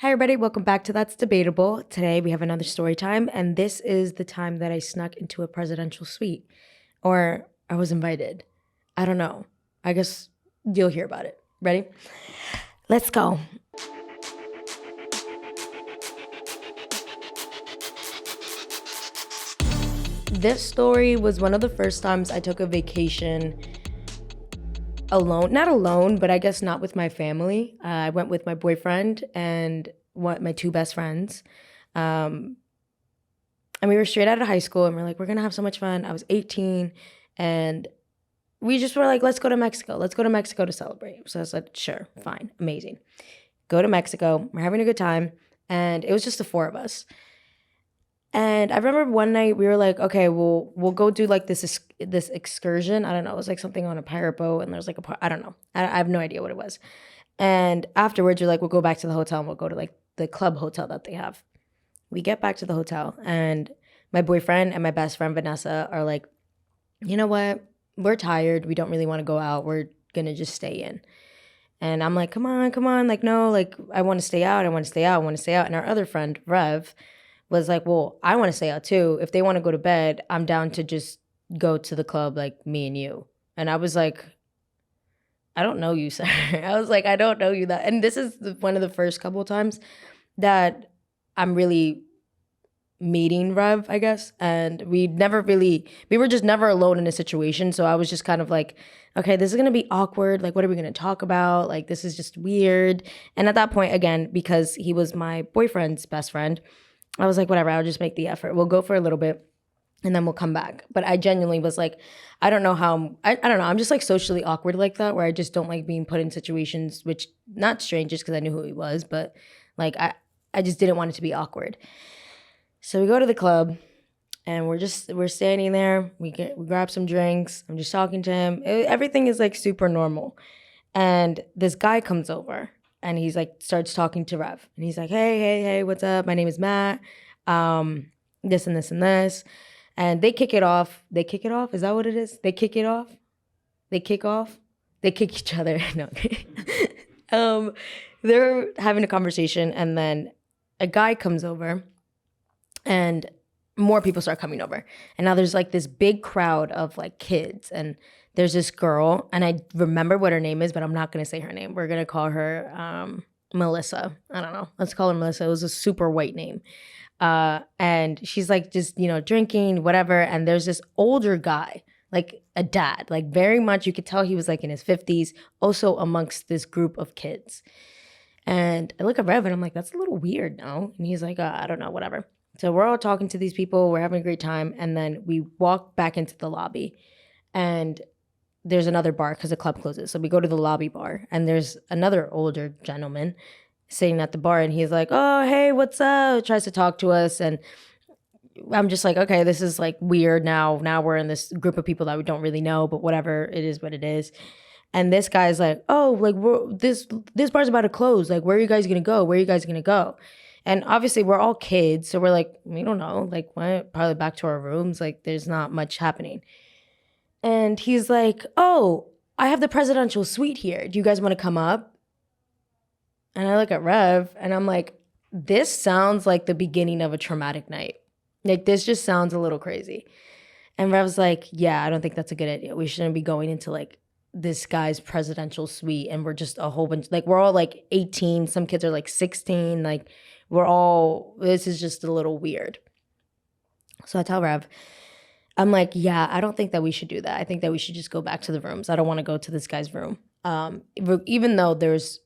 Hi, everybody. Welcome back to That's Debatable. Today we have another story time, and this is the time that I snuck into a presidential suite. Or I was invited. I don't know. I guess you'll hear about it. Ready? Let's go. This story was one of the first times I took a vacation alone. Not alone, but I guess not with my family. I went with my boyfriend and my two best friends. And we were straight out of high school and we're like, we're going to have so much fun. I was 18 and we just were like, let's go to Mexico. Let's go to Mexico to celebrate. So I said, sure, fine, amazing. Go to Mexico. We're having a good time. And it was just the four of us. And I remember one night we were like, okay, we'll go do like this excursion. I don't know. It was like something on a pirate boat and there's like I don't know. I have no idea what it was. And afterwards we're like, we'll go back to the hotel and we'll go to like the club hotel that they have. We get back to the hotel and my boyfriend and my best friend Vanessa are like, you know what? We're tired. We don't really want to go out. We're going to just stay in. And I'm like, come on. Like, no, like I want to stay out. I want to stay out. I want to stay out. And our other friend, Rev, was like, well, I want to stay out too. If they want to go to bed, I'm down to just go to the club like me and you. And I was like, I don't know you, sir. I was like, I don't know you that. And this is one of the first couple of times that I'm really meeting Rev, I guess. And we were just never alone in a situation. So I was just kind of like, okay, this is going to be awkward. Like, what are we going to talk about? Like, this is just weird. And at that point, again, because he was my boyfriend's best friend, I was like, whatever, I'll just make the effort. We'll go for a little bit and then we'll come back. But I genuinely was like, I don't know how, I don't know. I'm just like socially awkward like that, where I just don't like being put in situations, which not strangers because I knew who he was, but like, I just didn't want it to be awkward. So we go to the club and we're standing there. We grab some drinks. I'm just talking to him. Everything is like super normal. And this guy comes over and he's like, starts talking to Rev. And he's like, hey, what's up? My name is Matt. This and this and this. And they kick it off. They kick it off? Is that what it is? They kick it off? They kick off? They kick each other. No. They're having a conversation and then a guy comes over and more people start coming over. And now there's like this big crowd of like kids. And there's this girl, and I remember what her name is, but I'm not going to say her name. We're going to call her Melissa. I don't know. Let's call her Melissa. It was a super white name. And she's like just, drinking, whatever. And there's this older guy, like a dad, like very much, you could tell he was like in his 50s, also amongst this group of kids. And I look at Rev and I'm like, that's a little weird, no? And he's like, I don't know, whatever. So we're all talking to these people. We're having a great time. And then we walk back into the lobby and there's another bar because the club closes. So we go to the lobby bar and there's another older gentleman sitting at the bar and he's like, oh, hey, what's up? Tries to talk to us. And I'm just like, okay, this is like weird now. Now we're in this group of people that we don't really know, but whatever, it is what it is. And this guy's like, oh, like this bar's about to close. Like, where are you guys going to go? Where are you guys going to go? And obviously we're all kids. So we're like, we don't know. Like, what? Probably back to our rooms. Like, there's not much happening. And he's like, oh, I have the presidential suite here. Do you guys want to come up? And I look at Rev and I'm like, this sounds like the beginning of a traumatic night. Like, this just sounds a little crazy. And Rev's like, yeah, I don't think that's a good idea. We shouldn't be going into like this guy's presidential suite. And we're just a whole bunch, like we're all like 18. Some kids are like 16. Like this is just a little weird. So I tell Rev, I'm like, yeah, I don't think that we should do that. I think that we should just go back to the rooms. I don't want to go to this guy's room. Even though there's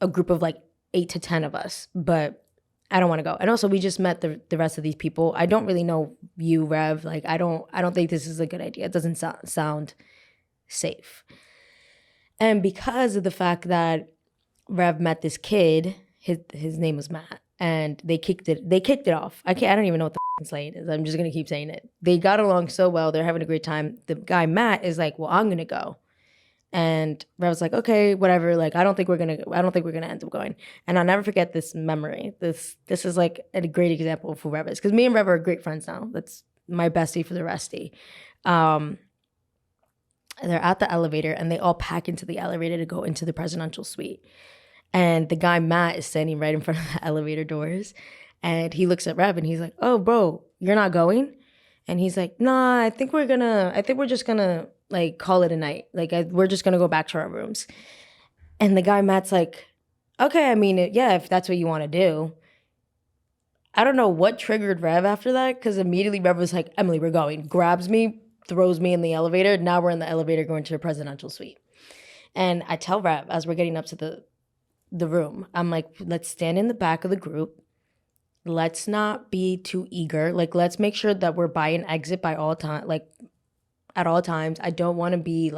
a group of like 8 to 10 of us, but I don't want to go. And also we just met the rest of these people. I don't really know you, Rev. Like, I don't think this is a good idea. It doesn't sound safe. And because of the fact that Rev met this kid, his name was Matt, and they kicked it off. I don't even know what the slang is. I'm just gonna keep saying it. They got along so well. They're having a great time. The guy Matt is like, well, I'm gonna go. And Rev was like, okay, whatever. Like, I don't think we're gonna end up going. And I'll never forget this memory. This is like a great example of who Rev is. Because me and Rev are great friends now. That's my bestie for the restie. They're at the elevator and they all pack into the elevator to go into the presidential suite. And the guy, Matt, is standing right in front of the elevator doors. And he looks at Rev and he's like, oh, bro, you're not going? And he's like, nah, I think we're just gonna like call it a night. Like, we're just gonna go back to our rooms. And the guy, Matt's like, okay, I mean, yeah, if that's what you want to do. I don't know what triggered Rev after that, because immediately Rev was like, Emely, we're going. Grabs me, throws me in the elevator. Now we're in the elevator going to the presidential suite. And I tell Rev as we're getting up to the room, I'm like, let's stand in the back of the group. Let's not be too eager. Like, let's make sure that we're by an exit by all time, like at all times. I don't want to be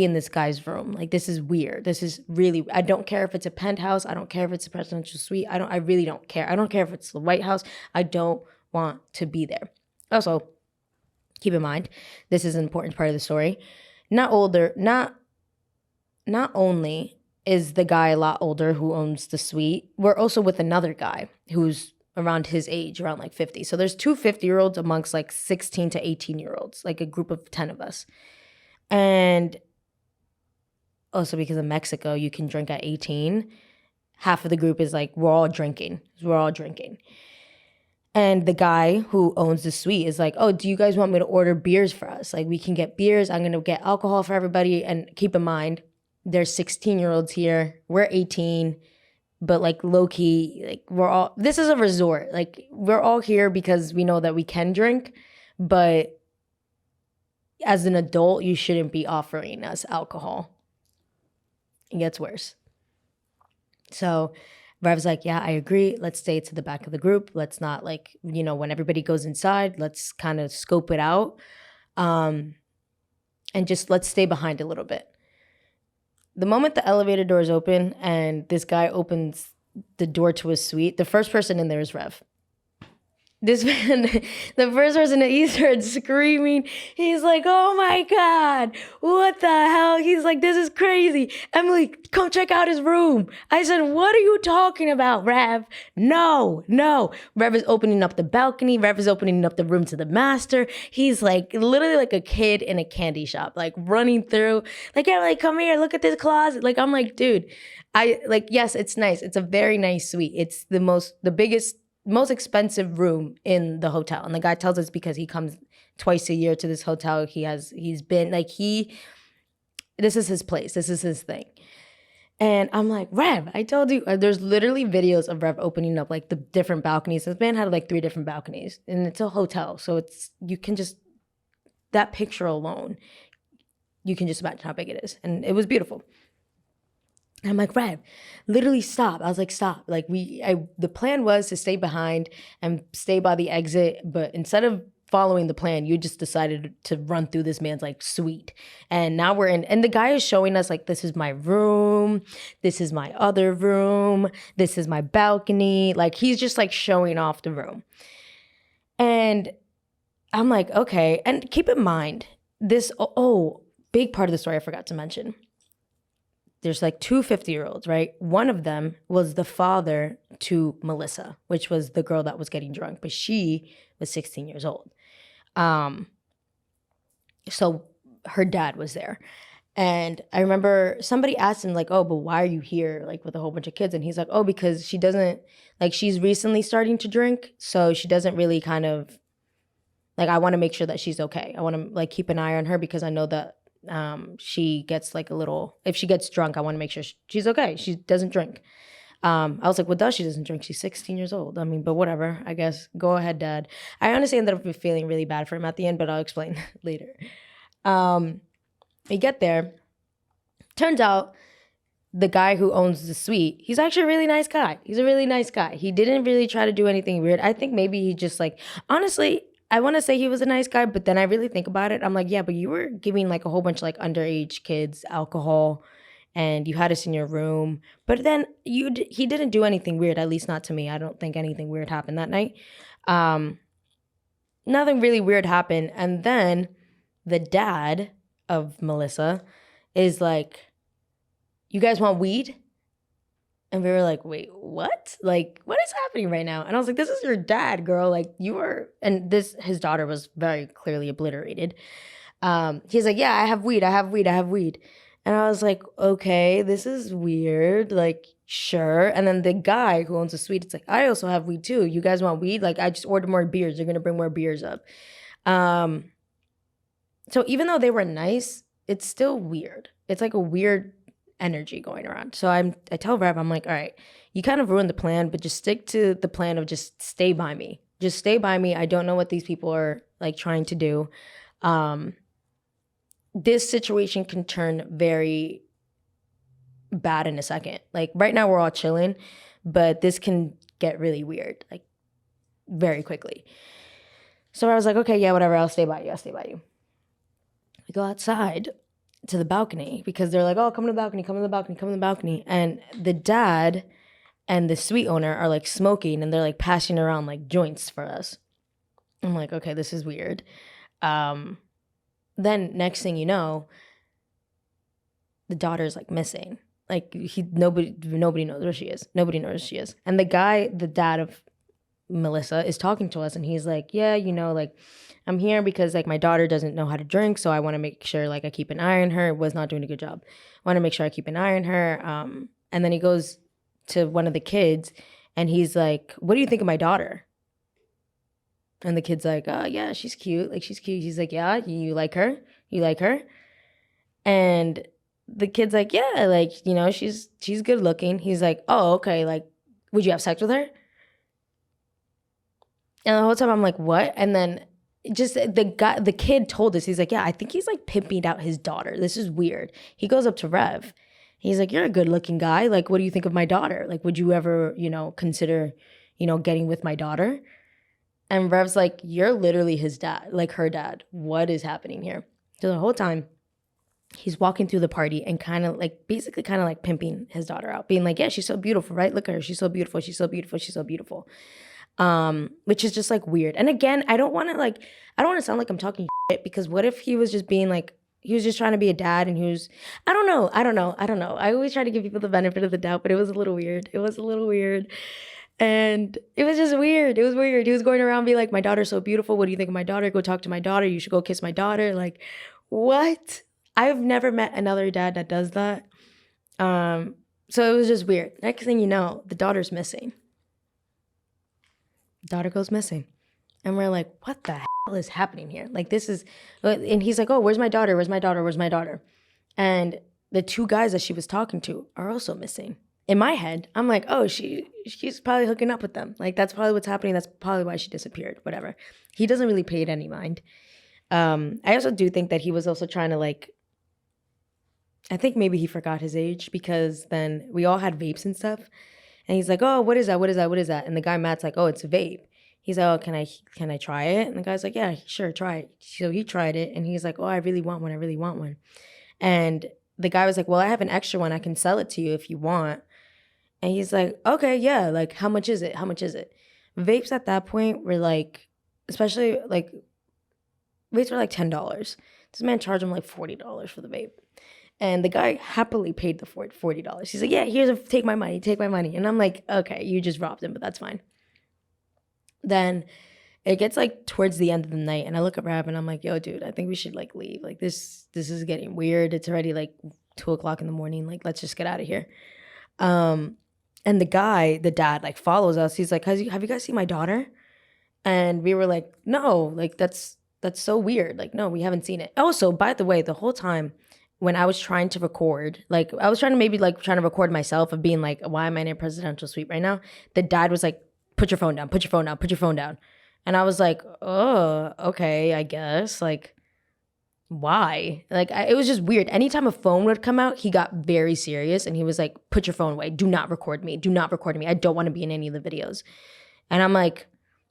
in this guy's room. Like, this is weird. This is really, I don't care if it's a penthouse. I don't care if it's a presidential suite. I really don't care. I don't care if it's the White House. I don't want to be there. Also, keep in mind, this is an important part of the story. Not only is the guy a lot older who owns the suite, we're also with another guy who's around his age, around like 50. So there's two 50-year-olds amongst like 16 to 18-year-olds, like a group of 10 of us. And also because of Mexico, you can drink at 18. Half of the group is like, we're all drinking. And the guy who owns the suite is like, oh, do you guys want me to order beers for us? Like, we can get beers. I'm going to get alcohol for everybody. And keep in mind, there's 16-year-olds here. We're 18. But like low key, like this is a resort. Like, we're all here because we know that we can drink. But as an adult, you shouldn't be offering us alcohol. It gets worse. So Rev's like, yeah, I agree. Let's stay to the back of the group. Let's not like, when everybody goes inside, let's kind of scope it out. And just let's stay behind a little bit. The moment the elevator doors open and this guy opens the door to his suite, the first person in there is Rev. This man, the first person that he starts screaming, he's like, oh my God, what the hell? He's like, this is crazy. Emely, come check out his room. I said, what are you talking about, Rev? No. Rev is opening up the balcony. Rev is opening up the room to the master. He's like literally like a kid in a candy shop, like running through, like, Emely, come here, look at this closet. Like, I'm like, dude, yes, it's nice. It's a very nice suite. It's the biggest, most expensive room in the hotel. And the guy tells us because he comes twice a year to this hotel. He's been like, this is his place. This is his thing. And I'm like, Rev, I told you, there's literally videos of Rev opening up like the different balconies. This man had like 3 different balconies and it's a hotel. So you can just, that picture alone, you can just imagine how big it is. And it was beautiful. And I'm like, Rev, literally stop. I was like, stop. Like the plan was to stay behind and stay by the exit. But instead of following the plan, you just decided to run through this man's like suite. And now we're in, and the guy is showing us like, this is my room. This is my other room. This is my balcony. Like, he's just like showing off the room. And I'm like, okay. And keep in mind this, big part of the story I forgot to mention. There's like 2 50-year-olds, right? One of them was the father to Melissa, which was the girl that was getting drunk, but she was 16 years old. So her dad was there. And I remember somebody asked him like, oh, but why are you here like with a whole bunch of kids? And he's like, oh, because she doesn't, like, she's recently starting to drink. So she doesn't really kind of, like, I want to make sure that she's okay. I want to like keep an eye on her because I know that she gets like a little, if she gets drunk, I want to make sure she's okay. She doesn't drink. I was like, what she doesn't drink? She's 16 years old. I mean, but whatever, I guess. Go ahead, Dad. I honestly ended up feeling really bad for him at the end, but I'll explain later. We get there. Turns out the guy who owns the suite, he's actually a really nice guy. He's a really nice guy. He didn't really try to do anything weird. I think maybe he just like, honestly, I want to say he was a nice guy, but then I really think about it. I'm like, yeah, but you were giving like a whole bunch of like underage kids alcohol and you had us in your room. But then he didn't do anything weird, at least not to me. I don't think anything weird happened that night. Nothing really weird happened. And then the dad of Melissa is like, you guys want weed? And we were like, wait, what? Like, what is happening right now? And I was like, this is your dad, girl. Like, and his daughter was very clearly obliterated. He's like, yeah, I have weed. And I was like, okay, this is weird. Like, sure. And then the guy who owns the suite, it's like, I also have weed too. You guys want weed? Like, I just ordered more beers. You're gonna bring more beers up. So even though they were nice, it's still weird. It's like a weird energy going around. So I tell Rev, I'm like, all right, you kind of ruined the plan, but just stick to the plan of just stay by me. Just stay by me. I don't know what these people are like trying to do. This situation can turn very bad in a second. Like right now we're all chilling, but this can get really weird, like very quickly. So I was like, okay, yeah, whatever. I'll stay by you. I'll stay by you. We go outside to the balcony because they're like, oh, come to the balcony, come to the balcony, come to the balcony. And the dad and the suite owner are like smoking and they're like passing around like joints for us. I'm like, okay, this is weird. Then next thing you know, the daughter's like missing. Like nobody knows where she is. Nobody knows where she is. And the guy, the dad of Melissa, is talking to us and he's like, yeah, like I'm here because like my daughter doesn't know how to drink, so I want to make sure like I keep an eye on her. Was not doing a good job. I want to make sure I keep an eye on her. And then he goes to one of the kids and he's like, what do you think of my daughter? And the kid's like, oh yeah, she's cute. Like she's cute. He's like, yeah, you like her? You like her? And the kid's like, yeah, like, she's good looking. He's like, oh, okay, like, would you have sex with her? And the whole time I'm like, what? And then just the kid told us, he's like, yeah, I think he's like pimping out his daughter. This is weird. He goes up to Rev. He's like, you're a good looking guy. Like, what do you think of my daughter? Like, would you ever, consider, getting with my daughter? And Rev's like, you're literally his dad, like her dad. What is happening here? So the whole time he's walking through the party and basically pimping his daughter out, being like, yeah, she's so beautiful, right? Look at her. She's so beautiful. She's so beautiful. She's so beautiful. Which is just like weird. And again, I don't want to sound like I'm talking shit, because what if he was just being like, he was just trying to be a dad and he was, I don't know. I always try to give people the benefit of the doubt, but it was a little weird. And it was just weird. It was weird. He was going around being like, my daughter's so beautiful. What do you think of my daughter? Go talk to my daughter. You should go kiss my daughter. Like, what? I've never met another dad that does that. So it was just weird. Next thing you know, the daughter's missing. Daughter goes missing. And we're like, what the hell is happening here? Like, this is, and he's like, oh, where's my daughter? Where's my daughter? Where's my daughter? And the two guys that she was talking to are also missing. In my head, I'm like, oh, she's probably hooking up with them. Like, that's probably what's happening. That's probably why she disappeared, whatever. He doesn't really pay it any mind. I also do think that he was also trying to I think maybe he forgot his age, because then we all had vapes and stuff. And he's like, oh, what is that? What is that? What is that? And the guy Matt's like, oh, it's a vape. He's like, oh, can I try it? And the guy's like, yeah, sure, try it. So he tried it and he's like, oh, I really want one. I really want one. And the guy was like, well, I have an extra one. I can sell it to you if you want. And he's like, okay, yeah, like, how much is it? How much is it? Vapes at that point were like, especially like, vapes were like $10. This man charged him like $40 for the vape. And the guy happily paid the $40. He's like, yeah, take my money, take my money. And I'm like, okay, you just robbed him, but that's fine. Then it gets like towards the end of the night and I look at Rab and I'm like, yo, dude, I think we should like leave. Like this is getting weird. It's already like 2:00 in the morning. Like, let's just get out of here. And the dad like follows us. He's like, have you guys seen my daughter? And we were like, no, like that's so weird. Like, no, we haven't seen it. Also, by the way, the whole time when I was trying to record, like I was trying to record myself of being like, why am I in a presidential suite right now? The dad was like, put your phone down, put your phone down, put your phone down. And I was like, oh, okay, I guess. Like, why? Like, it was just weird. Anytime a phone would come out, he got very serious and he was like, put your phone away. Do not record me. Do not record me. I don't want to be in any of the videos. And I'm like,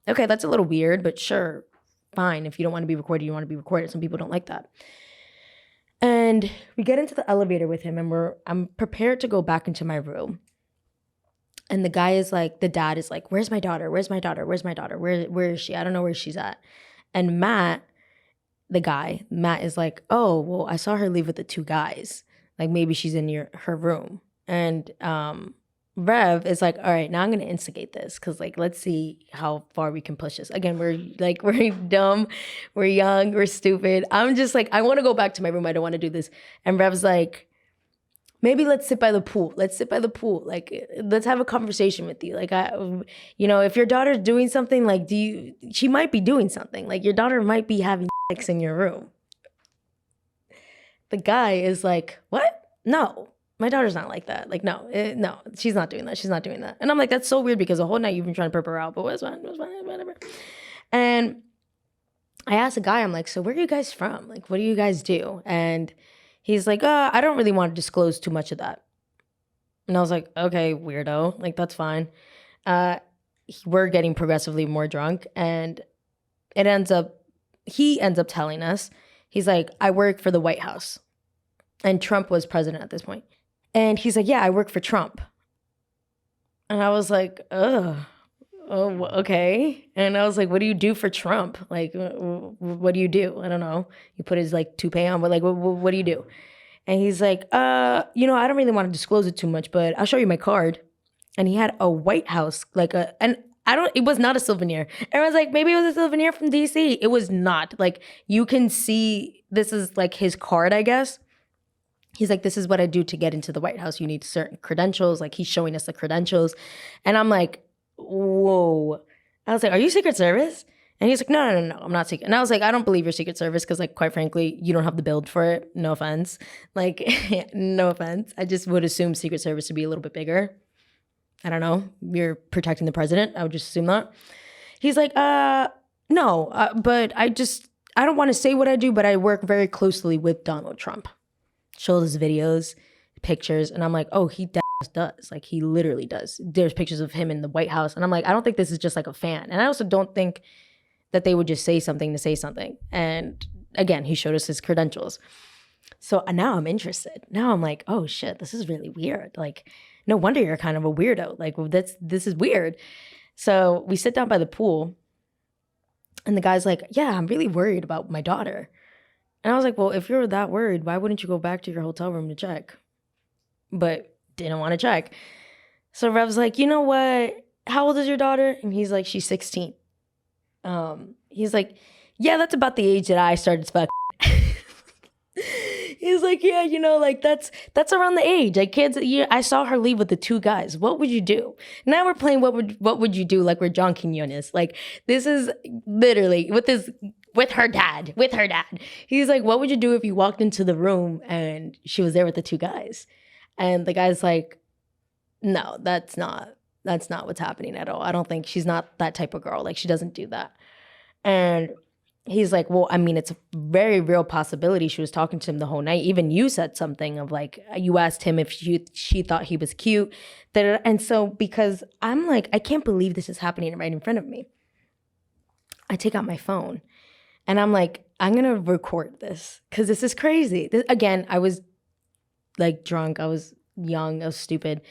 okay, that's a little weird, but sure, fine. If you don't want to be recorded, you want to be recorded. Some people don't like that. And we get into the elevator with him and I'm prepared to go back into my room. And the dad is like, where's my daughter? Where's my daughter? Where's my daughter? Where is she? I don't know where she's at. And Matt is like, oh, well, I saw her leave with the two guys. Like, maybe she's in her room. And Rev is like, all right, now I'm going to instigate this. Because, like, let's see how far we can push this. Again, we're dumb. We're young. We're stupid. I'm just like, I want to go back to my room. I don't want to do this. And Rev's like, maybe let's sit by the pool. Let's sit by the pool. Like, let's have a conversation with you. Like, if your daughter's doing something, like, she might be doing something. Like, your daughter might be having sex in your room. The guy is like, what? No, my daughter's not like that. Like, no, she's not doing that. She's not doing that. And I'm like, that's so weird because the whole night you've been trying to prep her out, but whatever. And I asked the guy, I'm like, so where are you guys from? Like, what do you guys do? And he's like, I don't really want to disclose too much of that. And I was like, okay, weirdo. Like, that's fine. We're getting progressively more drunk. And he ends up telling us, he's like, I work for the White House. And Trump was president at this point. And he's like, yeah, I work for Trump. And I was like, ugh. Oh, okay. And I was like, what do you do for Trump? Like, what do you do? I don't know. You put his like toupee on, but like, what do you do? And he's like, I don't really want to disclose it too much, but I'll show you my card. And he had a White House, it was not a souvenir. Everyone's like, maybe it was a souvenir from DC. It was not. Like, you can see, this is like his card, I guess. He's like, this is what I do to get into the White House. You need certain credentials. Like, he's showing us the credentials. And I'm like, whoa. I was like, are you Secret Service? And he's like, no, I'm not Secret. And I was like, I don't believe you're Secret Service because, like, quite frankly, you don't have the build for it. No offense. Like, no offense. I just would assume Secret Service to be a little bit bigger. I don't know. You're protecting the president. I would just assume that. He's like, no, but I don't want to say what I do, but I work very closely with Donald Trump. Showed his videos, pictures, and I'm like, oh, he does. Like, he literally does. There's pictures of him in the White House, and I'm like, I don't think this is just like a fan. And I also don't think that they would just say something to say something. And again, he showed us his credentials. So now I'm interested. Now I'm like, oh shit, this is really weird. Like, no wonder you're kind of a weirdo. Like, this is weird. So we sit down by the pool, and the guy's like, yeah, I'm really worried about my daughter. And I was like, well, if you're that worried, why wouldn't you go back to your hotel room to check? But didn't want to check. So Rev's like, you know what? How old is your daughter? And he's like, she's 16. He's like, yeah, that's about the age that I started fucking. He's like, yeah, like that's around the age. Like, kids, I saw her leave with the two guys. What would you do? Now we're playing what would you do, like we're John Quinones. Like, this is literally with her dad. He's like, what would you do if you walked into the room and she was there with the two guys? And the guy's like, no, that's not what's happening at all. I don't think, she's not that type of girl. Like, she doesn't do that. And he's like, well, I mean, it's a very real possibility. She was talking to him the whole night. Even you said something of like, you asked him if she thought he was cute. And so, because I'm like, I can't believe this is happening right in front of me. I take out my phone and I'm like, I'm going to record this because this is crazy. Again, I was like drunk. I was young. I was stupid.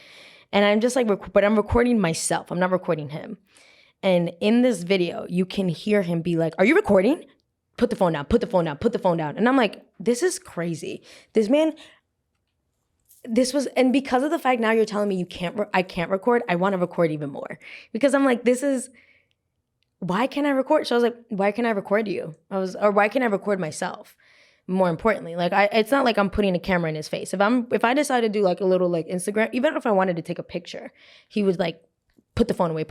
And I'm just like, but I'm recording myself. I'm not recording him. And in this video, you can hear him be like, are you recording? Put the phone down, put the phone down, put the phone down. And I'm like, this is crazy. This man, and because of the fact now you're telling me I can't record, I want to record even more. Because I'm like, why can't I record? So I was like, why can't I record you? Or why can't I record myself? More importantly, like it's not like I'm putting a camera in his face. If I decide to do like a little like Instagram, even if I wanted to take a picture, he would like, put the phone away,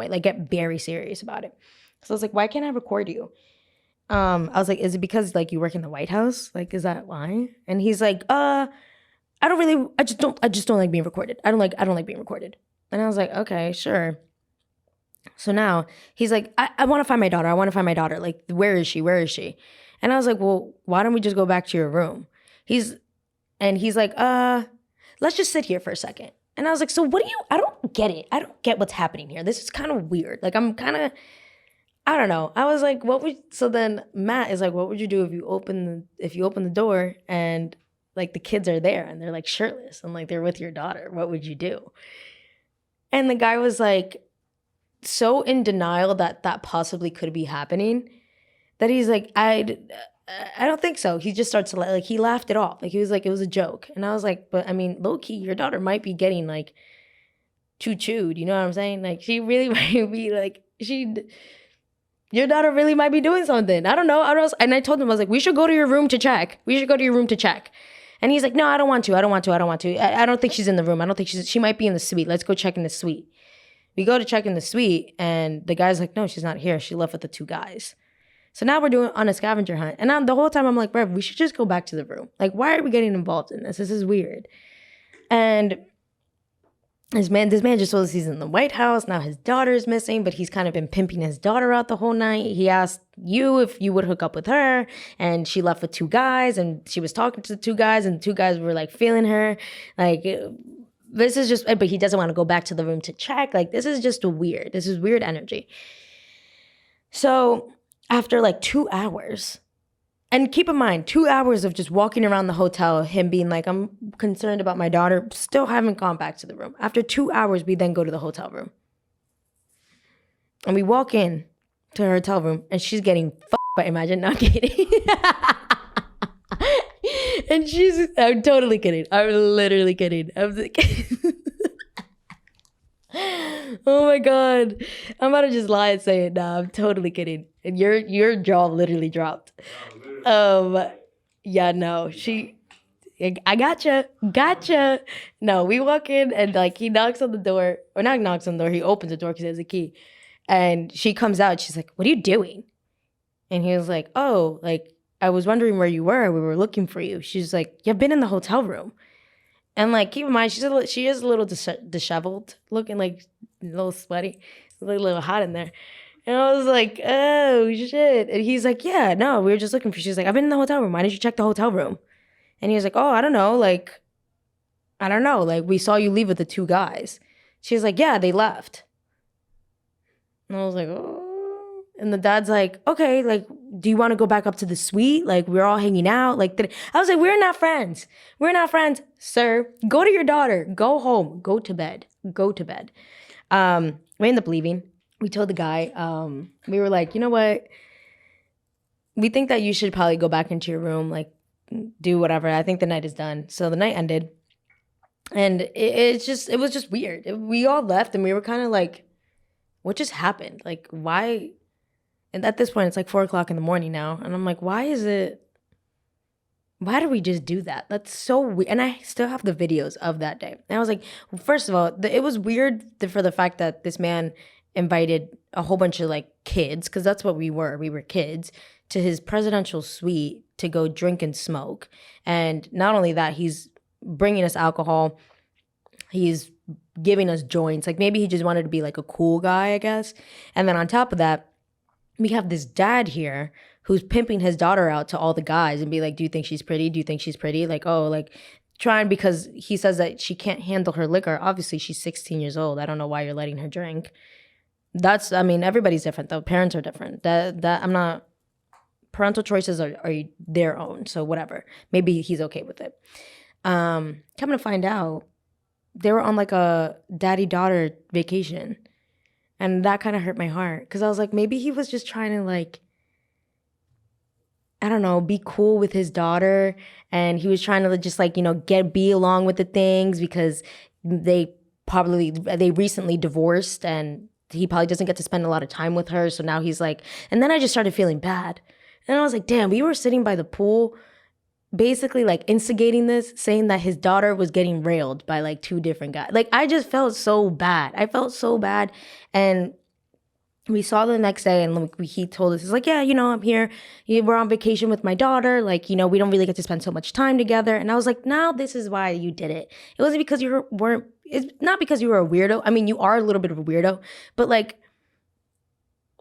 like get very serious about it. So I was like, why can't I record you? I was like, is it because like you work in the White House? Like, is that why? And he's like, I just don't like being recorded. I don't like being recorded. And I was like, okay, sure. So now he's like, I want to find my daughter. Like, where is she? And I was like, well, why don't we just go back to your room? He's like, let's just sit here for a second. And I was like, so I don't get it. I don't get what's happening here. This is kind of weird. Like, I'm kind of, I don't know. I was like, so then Matt is like, what would you do if you open the door and like the kids are there and they're like shirtless and like they're with your daughter? What would you do? And the guy was like, so in denial that possibly could be happening that he's like, I don't think so. He just starts to like he laughed it off. Like, he was like, it was a joke. And I was like, but I mean, low key, your daughter might be getting like chewed. You know what I'm saying? Like, she really might be like, your daughter really might be doing something. I don't know. And I told him, I was like, we should go to your room to check. And he's like, no, I don't want to. I don't think she's in the room. I don't think she might be in the suite. Let's go check in the suite. We go to check in the suite, and the guy's like, no, she's not here. She left with the two guys. So now we're doing on a scavenger hunt. And the whole time I'm like, Rev, we should just go back to the room. Like, why are we getting involved in this? This is weird. And this man just told us he's in the White House. Now his daughter is missing, but he's kind of been pimping his daughter out the whole night. He asked you if you would hook up with her, and she left with two guys, and she was talking to the two guys, and the two guys were like feeling her. Like, this is just, but he doesn't want to go back to the room to check. Like, this is just weird. This is weird energy. So after like 2 hours, and keep in mind, 2 hours of just walking around the hotel, him being like, I'm concerned about my daughter, still haven't gone back to the room. After 2 hours, we then go to the hotel room. And we walk in to her hotel room, and she's getting fucked by Imagine, not kidding. And I'm totally kidding. I'm literally kidding. I'm like, oh my God. I'm about to just lie and say it now. I'm totally kidding. And your jaw literally dropped. Yeah, no, I gotcha. No, we walk in, and like he knocks on the door, or not knocks on the door, he opens the door because he has a key. And she comes out, she's like, what are you doing? And he was like, oh, like, I was wondering where you were. We were looking for you. She's like, you've been in the hotel room. And like, keep in mind, she is a little disheveled, looking like a little sweaty, a little hot in there. And I was like, oh, shit. And he's like, yeah, no, we were just looking for you. She's like, I've been in the hotel room. Why didn't you check the hotel room? And he was like, oh, I don't know. Like, we saw you leave with the two guys. She's like, yeah, they left. And I was like, oh. And the dad's like, okay, like, do you want to go back up to the suite? Like, we're all hanging out. Like, I was like, we're not friends. We're not friends. Sir, go to your daughter. Go home. Go to bed. We ended up leaving. We told the guy, we were like, you know what? We think that you should probably go back into your room, like, do whatever. I think the night is done. So the night ended. And it was just weird. We all left, and we were kind of like, what just happened? Like, why? And at this point, it's like 4 o'clock in the morning now. And I'm like, why did we just do that? That's so weird. And I still have the videos of that day. And I was like, well, first of all, it was weird for the fact that this man invited a whole bunch of like kids, because that's what we were. We were kids, to his presidential suite to go drink and smoke. And not only that, he's bringing us alcohol. He's giving us joints. Like, maybe he just wanted to be like a cool guy, I guess. And then on top of that, we have this dad here who's pimping his daughter out to all the guys and be like, do you think she's pretty? Do you think she's pretty? Like, oh, like, trying, because he says that she can't handle her liquor. Obviously, she's 16 years old. I don't know why you're letting her drink. Everybody's different, though. Parents are different. Parental choices are their own. So whatever. Maybe he's okay with it. Coming to find out, they were on like a daddy-daughter vacation. And that kind of hurt my heart, because I was like, maybe he was just trying to, like, I don't know, be cool with his daughter. And he was trying to just, like, you know, be along with the things, because they recently divorced, and he probably doesn't get to spend a lot of time with her. So now he's like, and then I just started feeling bad. And I was like, damn, we were sitting by the pool, basically like instigating this, saying that his daughter was getting railed by like two different guys. Like, I just felt so bad. And we saw the next day, and he told us, he's like, yeah, you know, I'm here. We're on vacation with my daughter. Like, you know, we don't really get to spend so much time together. And I was like, now this is why you did it. It wasn't because it's not because you were a weirdo. I mean, you are a little bit of a weirdo, but like,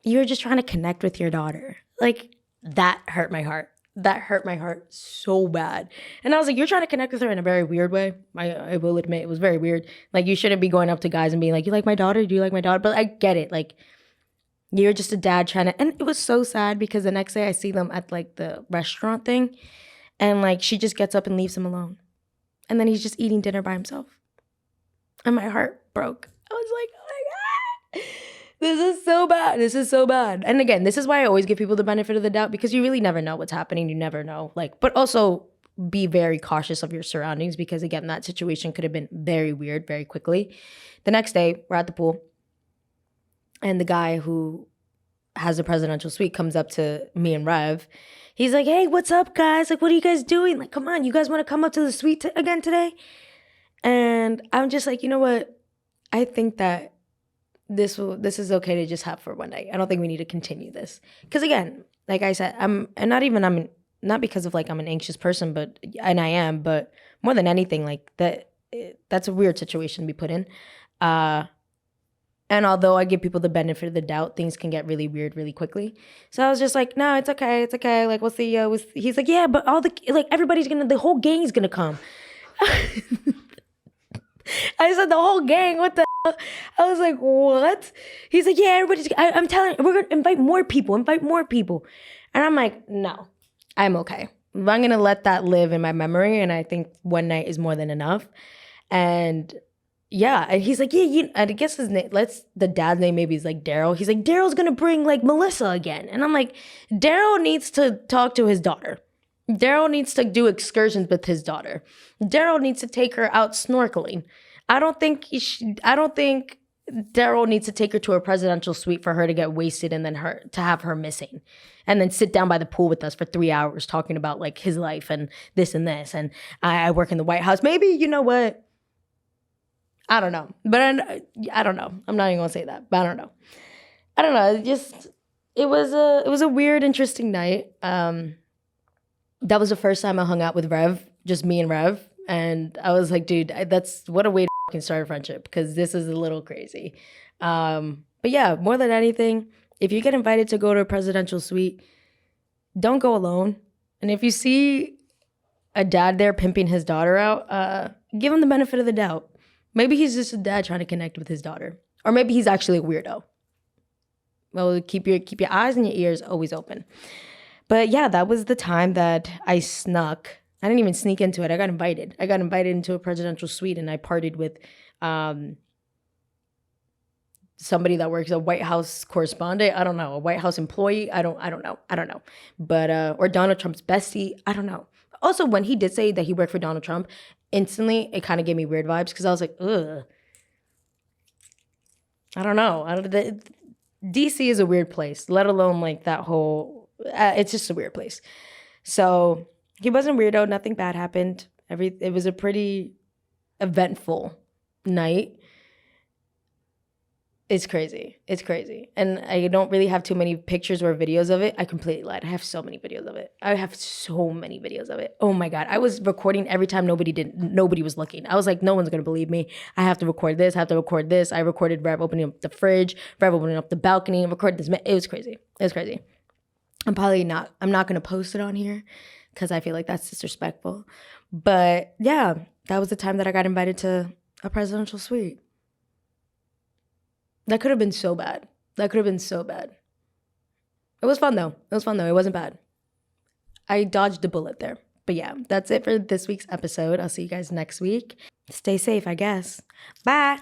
you're just trying to connect with your daughter. Like, that hurt my heart. That hurt my heart so bad. And I was like, you're trying to connect with her in a very weird way. I will admit, it was very weird. Like, you shouldn't be going up to guys and being like, you like my daughter? Do you like my daughter? But I get it. Like, you're just a dad trying to, and it was so sad, because the next day I see them at like the restaurant thing, and like, she just gets up and leaves him alone. And then he's just eating dinner by himself. And my heart broke. I was like, oh my God. This is so bad. And again, this is why I always give people the benefit of the doubt, because you really never know what's happening. You never know. Like, but also be very cautious of your surroundings, because again, that situation could have been very weird very quickly. The next day, we're at the pool, and the guy who has the presidential suite comes up to me and Rev. He's like, hey, what's up, guys? Like, what are you guys doing? Like, come on, you guys want to come up to the suite again today? And I'm just like, you know what? I think that this is okay to just have for one night. I don't think we need to continue this. Because again, like I said, I'm not because of like I'm an anxious person, and I am, but more than anything, like that's a weird situation to be put in. And although I give people the benefit of the doubt, things can get really weird really quickly. So I was just like, no, it's okay, it's okay. Like, what's the he's like, yeah, but the whole gang's gonna come. I said the whole gang. What the hell? I was like, what? He's like, yeah, I'm telling you, we're gonna invite more people. And I'm like, no, I'm okay. I'm gonna let that live in my memory, and I think one night is more than enough. And yeah, and he's like, yeah, I guess his name, the dad's name maybe is like Daryl. He's like, Daryl's gonna bring like Melissa again. And I'm like, Daryl needs to talk to his daughter. Daryl needs to do excursions with his daughter. Daryl needs to take her out snorkeling. I don't think Daryl needs to take her to a presidential suite for her to get wasted and then to have her missing. And then sit down by the pool with us for 3 hours talking about like his life and this. And I work in the White House. Maybe, you know what? I don't know. But I don't know. I'm not even gonna say that, but I don't know. It was a weird, interesting night. That was the first time I hung out with Rev, just me and Rev. And I was like, dude, that's what a way to fucking start a friendship, because this is a little crazy. But yeah, more than anything, if you get invited to go to a presidential suite, don't go alone. And if you see a dad there pimping his daughter out, give him the benefit of the doubt. Maybe he's just a dad trying to connect with his daughter. Or maybe he's actually a weirdo. Well, keep your eyes and your ears always open. But yeah, that was the time that I snuck. I didn't even sneak into it. I got invited. I got invited into a presidential suite, and I partied with somebody that works a White House correspondent. I don't know, a White House employee. I don't know. But or Donald Trump's bestie. I don't know. Also, when he did say that he worked for Donald Trump, instantly it kind of gave me weird vibes, because I was like, ugh. I don't know. DC is a weird place, let alone like that whole. It's just a weird place. So he wasn't weirdo. Nothing bad happened. It was a pretty eventful night. It's crazy. And I don't really have too many pictures or videos of it. I completely lied. I have so many videos of it. Oh my God. I was recording every time nobody was looking. I was like, no one's going to believe me. I have to record this. I recorded Rev opening up the fridge, Rev opening up the balcony, recorded this. It was crazy. I'm not going to post it on here because I feel like that's disrespectful. But yeah, that was the time that I got invited to a presidential suite. That could have been so bad. It was fun though. It wasn't bad. I dodged a bullet there. But yeah, that's it for this week's episode. I'll see you guys next week. Stay safe, I guess. Bye.